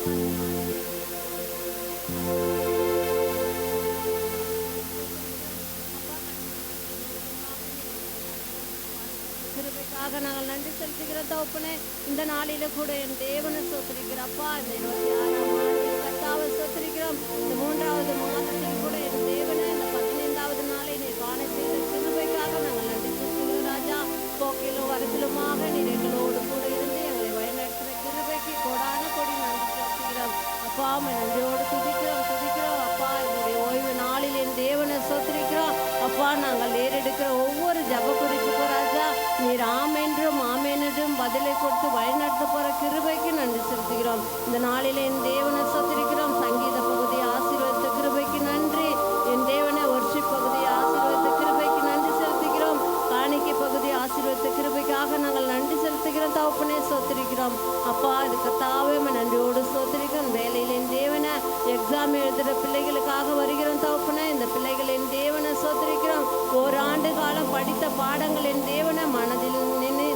கிருபைக்காக நாங்கள் நன்றி செலுத்துகிற தகப்பனே. இந்த நாளில கூட என் தேவனை ஸ்தோத்திரிக்கிறோம் அப்பா. இந்த 26ஆம் ஆண்டில் கர்த்தாவை ஸ்தோத்திரிக்கிறோம். இந்த 3வது மாதத்தில் கூட என் தேவனே இந்த 15வது நாளை நீர் காண செய்த கிருபைக்காக நாங்கள் நன்றி செலுத்துகிறோம் ராஜா. போக்கிலும் வரத்திலுமாக நீர் எங்களோடு கூட இருந்து எங்களை வழிநடத்துகிற கிருபைக்கு கோடான கொடி நன்றி செலுத்துகிறோம் அப்பா. நன்றியோடு துதிக்கிறோம் அப்பா. என்னுடைய ஓய்வு நாளில் என் தேவனை ஸ்தோத்திரிக்கிறோம் அப்பா. நாங்கள் ஏறெடுக்கிற ஒவ்வொரு ஜப குறிப்புக்கும் ராஜா நீர் ஆமென்றும் ஆமென்றும் பதிலை கொடுத்து வழிநடத்த போற கிருபைக்கு நன்றி செலுத்துகிறோம். இந்த நாளில் என் தேவனை ஸ்தோத்திரிக்கிறோம். சங்கீத பகுதியை ஆசீர்வதித்த கிருபைக்கு நன்றி. என் தேவனை வொர்ஷிப் பகுதியை ஆசீர்வதித்த கிருபைக்கு நன்றி செலுத்துகிறோம். காணிக்கை பகுதியை ஆசீர்வதித்த கிருபைக்காக நாங்கள் நன்றி செலுத்துகிறோம் தகப்பனே. ஸ்தோத்திரிக்கிறோம் அப்பா. இது கர்த்தாவே நன்றியோடு ஸ்தோத்திரிக்கிறோம். வேலையில் என் தேவனை எக்ஸாம் எழுதுகிற பிள்ளைகளுக்காக வருகிறோம் தகப்பனே. இந்த பிள்ளைகள் என் தேவனை ஸ்தோத்திரிக்கிறோம். ஓராண்டு காலம் படித்த பாடங்கள் என் தேவனை மனதில்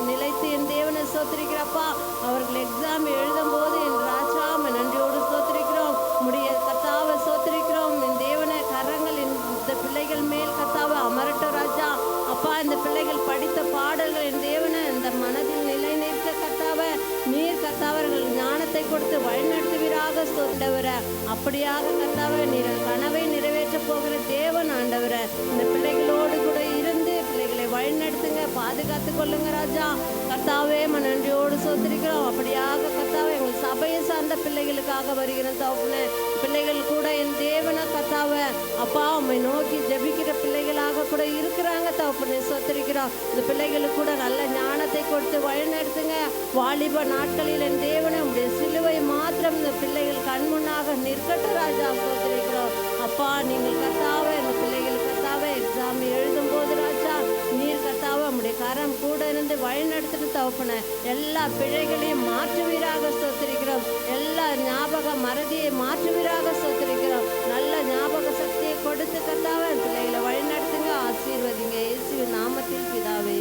நிலைத்து என் தேவனை ஸ்தோத்திரிக்கிறப்பா. அவர்கள் எக்ஸாம் எழுதும் போது என் ராஜா நன்றியோடு ஸ்தோத்திரிக்கிறோம். முடிய கர்த்தாவை ஸ்தோத்திரிக்கிறோம். என் தேவனை கரங்கள் இந்த பிள்ளைகள் மேல் கர்த்தாவை அமரட்டும் ராஜா அப்பா. இந்த பிள்ளைகள் படித்த பாடல்கள் என் தேவனை இந்த மனதில் நிலை நிற்க கர்த்தாவை நீர் கர்த்தாவர்கள் ஞானத்தை கொடுத்து வழிநடத்துவீராக ஸ்தோத்திரவர. அப்படியாக கர்த்தாவை நீர் கனவை நிறைவேற்ற போகிற தேவன் ஆண்டவர. இந்த பிள்ளைகளோடு கூட இருந்து பிள்ளைகளை வழிநடத்துங்க, பாதுகாத்து கொள்ளுங்க ராஜா கர்த்தாவே. நன்றியோடு ஸ்தோத்திரிக்கிறோம். அப்படியாக கர்த்தாவே எங்கள் சபையை சார்ந்த பிள்ளைகளுக்காக வருகிற தகப்பனே. பிள்ளைகள் கூட என் தேவனை கர்த்தாவை அப்பா உம்மை நோக்கி ஜெபிக்கிற பிள்ளைகளாக கூட இருக்கிறாங்க தகப்பனே. ஸ்தோத்திரிக்கிறோம். இந்த பிள்ளைகளுக்கு கூட நல்ல ஞானத்தை கொடுத்து வழிநடத்துங்க. வாலிப நாட்களில் என் தேவனை உடைய சிலுவை மாத்திரம் இந்த பிள்ளைகள் கண் முன்னாக நிற்கட்டும் ராஜா. ஸ்தோத்திரிக்கிறோம் அப்பா. நீங்கள் கர்த்தாவே இந்த பிள்ளைகள் கர்த்தாவே எக்ஸாம் எழுதும் போது ராஜா நீர் கர்த்தாவே உடைய கரம் கூட இருந்து வழிநடத்திட்டு தகப்பனே. எல்லா பிழைகளையும் மாற்றுவீராக ஸ்தோத்திரிக்கிறோம். எல்லா ஞாபக மறதியை மாற்றுவீராக ஸ்தோத்திரிக்கிறோம். நல்ல ஞாபக சக்தியை கொடுத்து கர்த்தாவே பிள்ளைகளை வழிநடத்துங்க, ஆசீர்வதிங்க. இயேசுவின் நாமத்தில் பிதாவே.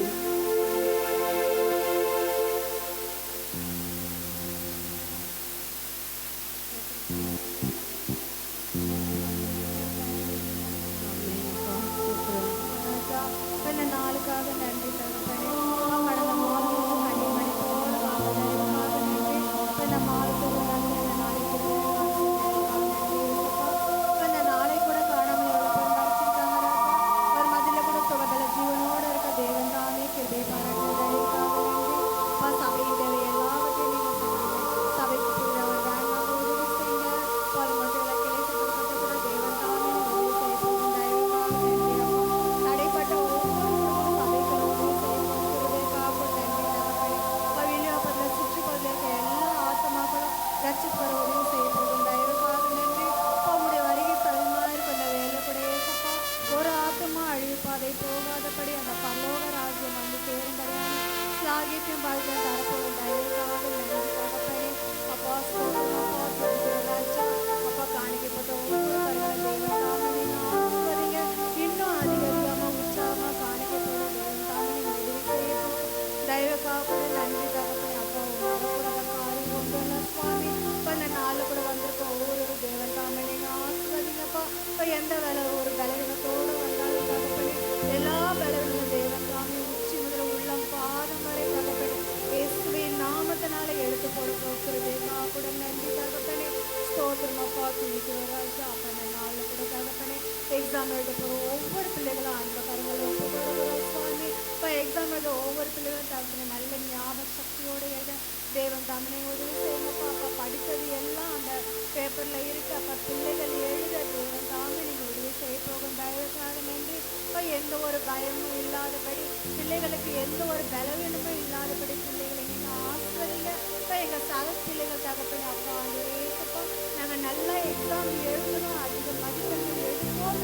எந்த வேலை ஒரு பலவீனத்தோடு வந்தாலும் தகப்பனே எல்லா பலவீனமும் தேவன் சாமி உச்சி முதல் உள்ளம் பாதம் வரை தகப்பனே இயேசுவின் நாமத்தினால எடுத்து போடுறது கூட நன்றி தகப்பனே. ஸ்தோத்திரம் அப்பா. துணிக்கிறோம் ராஜா. அப்ப இந்த நாளில் கூட தகப்பனே எக்ஸாம் எழுத போகிற ஒவ்வொரு பிள்ளைகளும் அந்த கருங்களை ஒப்புக்கொள்கிறோம் சுவாமி. இப்போ எக்ஸாம் எழுத ஒவ்வொரு பிள்ளைகளும் தகப்பனே நல்ல ஞாபக சக்தியோடு எழுத தேவன் தாமனை உதவி செய்யுங்கப்பா. அப்பா படித்தது எல்லாம் அந்த பேப்பரில் இருக்கு. அப்போ பிள்ளைகள் எழுத தேவன் தாமே நீங்கள் உதவி செய்ய போகும் தயவுக்காக நன்றி. இப்போ எந்த ஒரு பயமும் இல்லாதபடி பிள்ளைகளுக்கு எந்த ஒரு பலவீனமும் இல்லாதபடி பிள்ளைகளை நீங்கள் ஆசிரியங்க. இப்போ எங்கள் சக பிள்ளைகள் தகப்பனே அப்பா அந்த ஏசப்பா நாங்கள் நல்லா எக்ஸாம் எழுதணும், அதிக மதிப்பெண்கள் எடுப்போம்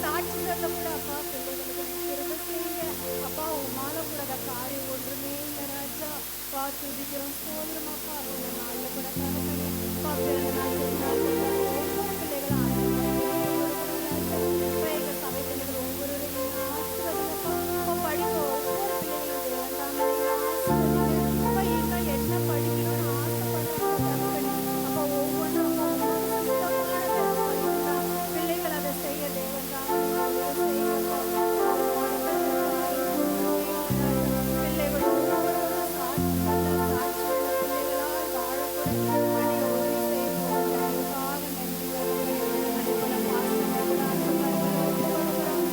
சாட்சி சொல்ல கூட அப்பா பிள்ளைகளுக்கு திரும்ப செய்யுங்க அப்பா. உமால கூட அந்த காரியம் ஒன்றுமே இல்லை ராஜா. அப்பா துதிக்கிறோம் சோதரம் அப்பா. அந்த நாளில் கூட தகப்பனே அப்பா பிறந்த நாள் ஒவ்வொரு பிள்ளைகளும் இப்போ எங்கள் சபை பிள்ளைகள் ஒவ்வொருவரையும் ஆசீர்வதிங்கப்பா. இப்போ படிக்க ஒவ்வொரு பிள்ளைகளும் ஆசீர்வதிங்க. இப்போ இன்னும் என்ன படிக்கணும்னு ஆசைப்படுறாங்க தகப்பனே. அப்போ ஒவ்வொரு கூட நீங்க உதவி செய்ய போகிற தயவுக்காக நன்றி தகப்பனே. அதே போல பாசங்களை கூட அன்பு கரங்களை ஒப்புக் கொடுக்கிறோம்.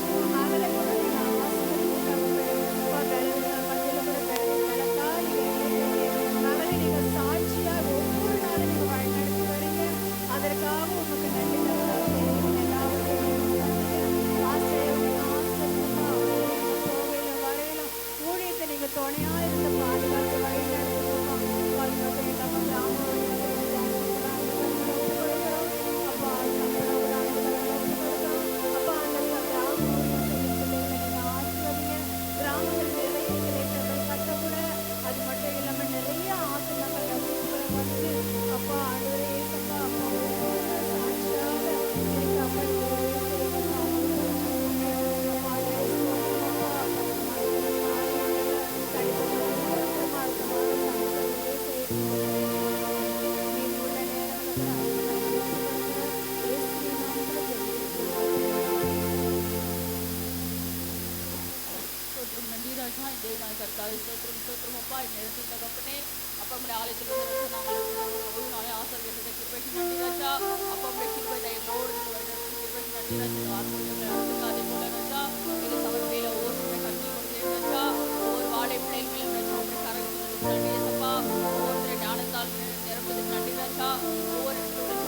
அவரை கூட நீங்க ஆசீர்வதிங்க தகப்பனே. பலவீனங்கள் மத்தியில கூட பலத்தால் நீங்க இடைப்பட்டு அவரை நீங்க சாட்சியா ஒவ்வொரு நாளும் நீங்க வழிநடத்தி வரீங்க. அதற்காக உமக்கு நன்றி தகப்பனே. எல்லாவற்றையும் ஆசைப்பா போகையில வரையில ஊழியத்தை நீங்க துணையா இருந்து பாதுகாத்து வழி நடத்துங்கப்பா. பாதுகாத்து இல்லாம கிராமம் அப்பா சம்பளம் கூட ஒப்பு கொடுக்கிறோம். அப்பா அந்த கிராம நீங்க ஆசிர்வதிங்க. கிராமத்தில் நிறைய இளைஞர்கள் கட்டக்கூட அது மட்டும் இல்லாம நிறைய ஆசனங்கள் வகுப்புகளை வந்து அப்பா ஆண்டவரே ஏசப்பா அப்பா சாட்சியாக எனக்கு அப்பா நீங்க உதவி செய்யுங்கப்பா. స్తోత్రం నండి రాజా ఈ దేవ నాయక కర్తావే స్తోత్రం స్తోత్రం అప్పా ఈ నేరத்தில் தகப்பனே அப்பா நம்முடைய ஆலயத்தில் வந்து நாங்கள் ஒரு நாளை ஆசீர்வதிக்க கிருபைக்கு நன்றி ராஜா அப்பா நம்முடைய கிருபை தயவோடு கிருபைக்கு நன்றி ராஜா வார்த்தை அதே போல ராஜா எங்கள் சபையில ஒவ்வொரு கருத்தில் கொண்டேன் ராஜா ஒவ்வொரு வாடகை பிள்ளைகளையும் ராஜா உங்களுடைய கரங்களுக்கு நன்றி ஏசப்பா ஒவ்வொருத்தரை ஞானத்தால் நிரப்புவதற்கு நன்றி ராஜா ஒவ்வொரு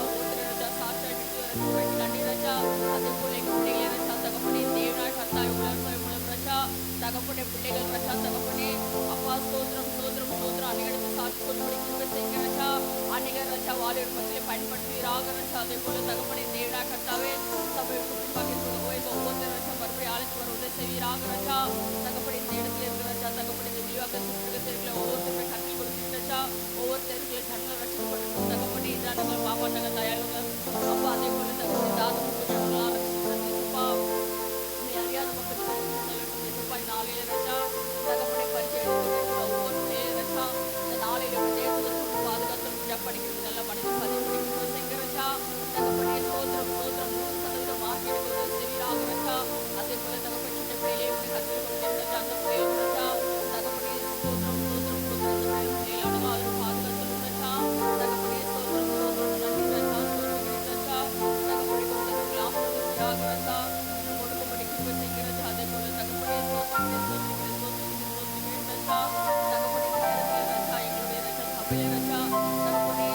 ஒவ்வொருத்தரை ராஜா சாட்சியாக விட்டு வர கிருபைக்கு நன்றி ராஜா அதே போல எங்கள் பிள்ளைகளை ராஜா தகப்பனே தேவனாய் கர்த்தாய் உலகம் ராஜா தகப்பனே பிள்ளைகள் ராஜா தகப்பனே அப்பா ஸ்தோத்திரம் ஸ்தோத்திரம் ஸ்தோத்திரம் அன்னைக்கு சாட்சி கொண்டு கிருபை செய்யுங்க ராஜா அன்னைக்கு ராஜா வாலிபர் மத்தியிலே பயன்படுத்துவீராக ராஜா அதே போல தகப்பனே தேவனா கர்த்தாவே சபை ஒவ்வொருத்தர் ராஜா மறுபடியும் ஆலயத்துக்கு வர உதவி செய்வீராக ராஜா தகப்பனே இந்த இடத்துல இருக்கிற ராஜா தகப்பனே இந்த விரிவாக்க சுற்றுகிற ஒவ்வொருத்தருமே கண்ணில் கொடுத்து ராஜா ஒவ்வொருத்தருக்குள்ள கண்ணில் ரசிக்கப்பட்டு தகப்பனே இதானங்கள் பாப்பாட்டங்க தயாளுங்க அப்பா அதே போல தகப்பனே தாதம் ரசிக்கப்பா அறியாத மக்கள் நாளையில ரச்சா தகப்பனை பரிச்சை ஒவ்வொரு ரச்சா இந்த நாளையில தேவதற்கு பாதுகாத்து படிக்கிறது நல்ல மனித பதிவு படிக்கிறது செங்க ரச்சா தகப்பனே ஸ்தோத்திரம் ஸ்தோத்திரம் 100% மார்க்கெட்டுக்கு செவிராக ரச்சா அதே போல தகப்பன் சின்ன பிள்ளையிலே கற்றுக் கொடுத்து அந்த பிள்ளைகள் ரச்சா தகப்பனே ஸ்தோத்திரம் ஸ்தோத்திரம் ஸ்தோத்திரம் பிள்ளைகளோட அது பாதுகாத்து ரச்சா தகப்பனே ஸ்தோத்திரம் ஸ்தோத்திரம் நன்றி ரச்சா ஸ்தோத்திரம் ரச்சா தகப்பனை கொடுத்த கிளாஸ் ரச்சா கொடுக்கும்படி கிருபை செய்கிற அதே போல தகப்பனே தகப்பனே ரச்சா எங்களுடைய ரச்சா சபையில ரச்சா தகப்பனே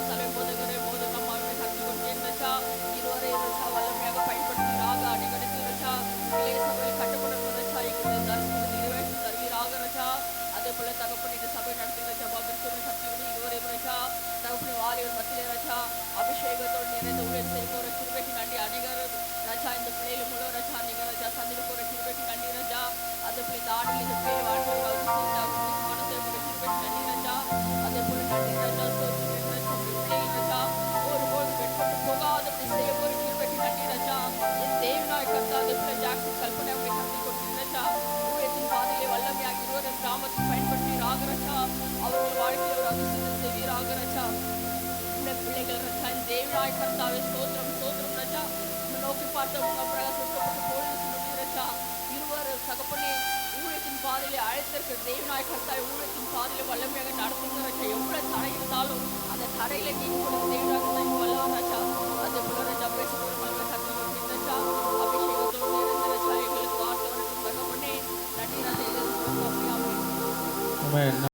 தலை போதுகிற போது நம்மளுடைய கற்றுக் கொடுத்தேன் ரச்சா இருவரை ரச்சா வல்லமையாக பயன்படுத்துகிறாக அனைவருக்கு ரச்சா இளைய சபையில் கட்டுப்படும் ரச்சா எங்களுடைய தரிசனத்தை நிறைவேற்றி தருவீராக ரச்சா அதே போல தகப்பனே இந்த சபை நடத்துகிற ஜபாபிற்கு சக்தியோடு இருவரை ரச்சா தகப்பனே வாலிபர் மத்தியிலே ரச்சா அபிஷேகத்தோடு நிறைந்த ஊழியர் செய்ய போகிற கிருபைக்கு நன்றி அனைவரும் ராஜா இந்த பிள்ளைகள் மூலம் ராஜா நீங்கள் ராஜா சந்திக்க போகிற கிருபைக்கு நன்றி ராஜா அதே போல இந்த ஆண்டில் இந்த பிள்ளை வாழ்க்கை மனசை கிருபைக்கு நன்றி ராஜா அதே போல நன்றி ராஜா பிள்ளைகள் ராஜா ஒருபோது வெட்பட்டு போகாதபடி செய்ய போகிற கிருபைக்கு நன்றி ராஜா என் தேவனாய் கர்த்தா அதே போல ஜாக்சன் கல்பனை அவருடைய கருத்தில் கொடுத்து ராஜா ஊழியத்தின் பாதையிலே வல்லமையாக இருவரும் கிராமத்தில் பயன்படுத்தி ராகராஜா அவர்கள் வாழ்க்கையில் ஒரு அதிசயத்தை செய்வீராக ராஜா இந்த பிள்ளைகள் ராஜா என் தேவனாய் கர்த்தாவே ஸ்தோத்திரம் ஸ்தோத்திரம் ராஜா நோக்கி பார்த்தவங்க பிரகாசிக்கப்பட்ட பொழுது ரச்சா இருவர் தகப்பனே ஊழியத்தின் பாதையிலே அழைத்திருக்கிற தேவனாய் கர்த்தாய் ஊழியத்தின் பாதையிலே வல்லமையாக நடத்துங்க ரச்சா எவ்வளவு தடை இருந்தாலும் அந்த தடையில நீங்க கொடுத்த தேவனாய் கர்த்தாய் வல்லவன் ரச்சா அதே போல ரச்சா பேசப்போற வல்லமை கற்றுக் கொடுத்து ரச்சா அபிஷேகத்தோடு நிறைந்த ரச்சா எங்களுக்கு வார்த்தை தகப்பனே நன்றி ராஜா